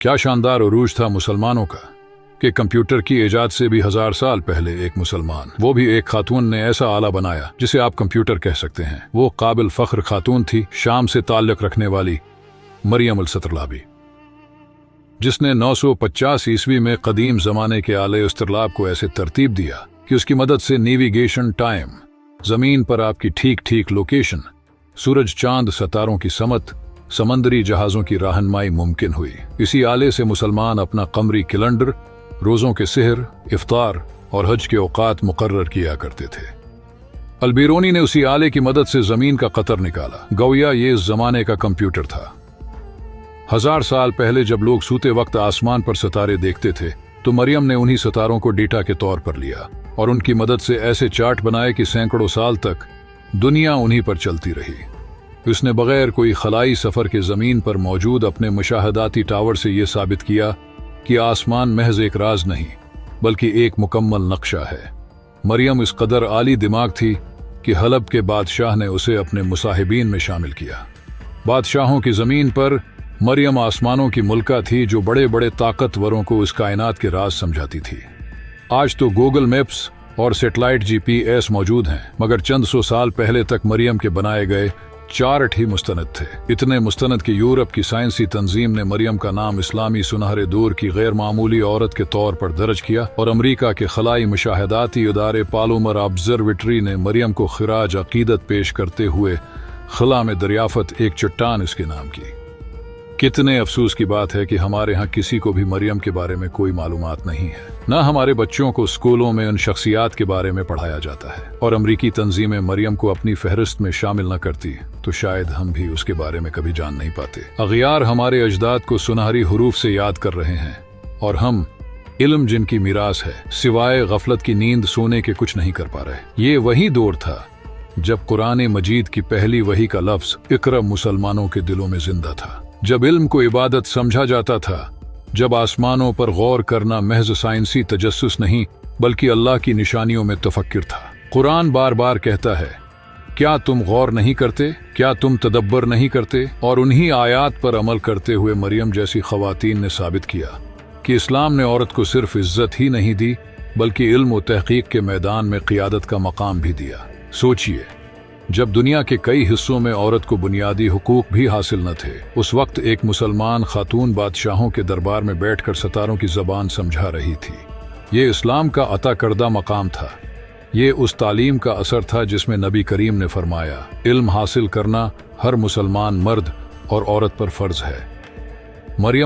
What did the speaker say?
क्या शानदार उरूज था मुसलमानों का कि कंप्यूटर की इजाद से भी 1000 साल पहले एक मुसलमान, वो भी एक खातून ने ऐसा आला बनाया जिसे आप कंप्यूटर कह सकते हैं। वो काबिल फख्र खातून थी, शाम से ताल्लुक रखने वाली मरियम अल-सतरलाबी, जिसने 950 ईस्वी में कदीम जमाने के आले इस्तिरलाब को ऐसे तरतीब दिया कि उसकी मदद से नेविगेशन टाइम, जमीन पर आपकी ठीक ठीक लोकेशन, सूरज चांद सितारों की समत, समंदरी जहाजों की रहनुमाई मुमकिन हुई। इसी आले से मुसलमान अपना कमरी कैलेंडर, रोजों के सेहर, इफ्तार और हज के औकात मुकर्रर किया करते थे। अलबीरोनी ने उसी आले की मदद से जमीन का कतर निकाला। गोया ये इस जमाने का कंप्यूटर था। 1000 साल पहले जब लोग सूते वक्त आसमान पर सितारे देखते थे तो मरियम ने उन्हीं सितारों को डेटा के तौर पर लिया और उनकी मदद से ऐसे चार्ट बनाए कि सैकड़ों साल तक दुनिया उन्हीं पर चलती रही। उसने बगैर कोई खलाई सफर के जमीन पर मौजूद अपने मुशाहदाती टावर से यह साबित किया कि आसमान महज एक राज नहीं बल्कि एक मुकम्मल नक्शा है। मरियम इस कदर आली दिमाग थी कि हलब के बादशाह ने उसे अपने मुसाहिबीन में शामिल किया। बादशाहों की जमीन पर मरियम आसमानों की मुल्का थी जो बड़े बड़े ताकतवरों को इस कायनात के राज समझाती थी। आज तो गूगल मैप्स और सैटेलाइट GPS मौजूद हैं, मगर चंद सौ साल पहले तक मरियम के बनाए गए चार्ट ही मुस्तनद थे। इतने मुस्तनद कि यूरोप की साइंसी तंजीम ने मरियम का नाम इस्लामी सुनहरे दौर की गैर मामूली औरत के तौर पर दर्ज किया और अमरीका के खलाई मुशाहदाती इदारे पालोमर ऑब्जर्वेटरी ने मरियम को खिराज अकीदत पेश करते हुए खला में दरियाफत एक चट्टान इसके नाम की। कितने अफसोस की बात है कि हमारे यहाँ किसी को भी मरियम के बारे में कोई मालूमात नहीं है। न हमारे बच्चों को स्कूलों में उन शख्सियात के बारे में पढ़ाया जाता है, और अमरीकी तंजीमें मरियम को अपनी फहरिस्त में शामिल न करती तो शायद हम भी उसके बारे में कभी जान नहीं पाते। अगियार हमारे अजदाद को सुनहरी हुरूफ से याद कर रहे हैं और हम इल्म जिनकी मीरास है सिवाय गफलत की नींद सोने के कुछ नहीं कर पा रहे। ये वही दौर था जब कुरान मजीद की पहली वही का लफ्ज इकरा मुसलमानों के दिलों में जिंदा था, जब इल्म को इबादत समझा जाता था, जब आसमानों पर गौर करना महज साइंसी तजस्सुस नहीं बल्कि अल्लाह की निशानियों में तफक्कुर था। कुरान बार बार कहता है, क्या तुम गौर नहीं करते, क्या तुम तदब्बर नहीं करते? और उन्हीं आयात पर अमल करते हुए मरियम जैसी खवातीन ने साबित किया कि इस्लाम ने औरत को सिर्फ इज्जत ही नहीं दी बल्कि इल्म और तहकीक के मैदान में क़ियादत का मकाम भी दिया। सोचिए, जब दुनिया के कई हिस्सों में औरत को बुनियादी हुकूक भी हासिल न थे, उस वक्त एक मुसलमान खातून बादशाहों के दरबार में बैठकर सितारों की जबान समझा रही थी। ये इस्लाम का अता करदा मकाम था। ये उस तालीम का असर था जिसमें नबी करीम ने फरमाया, इल्म हासिल करना हर मुसलमान मर्द और औरत पर फर्ज है। मरियम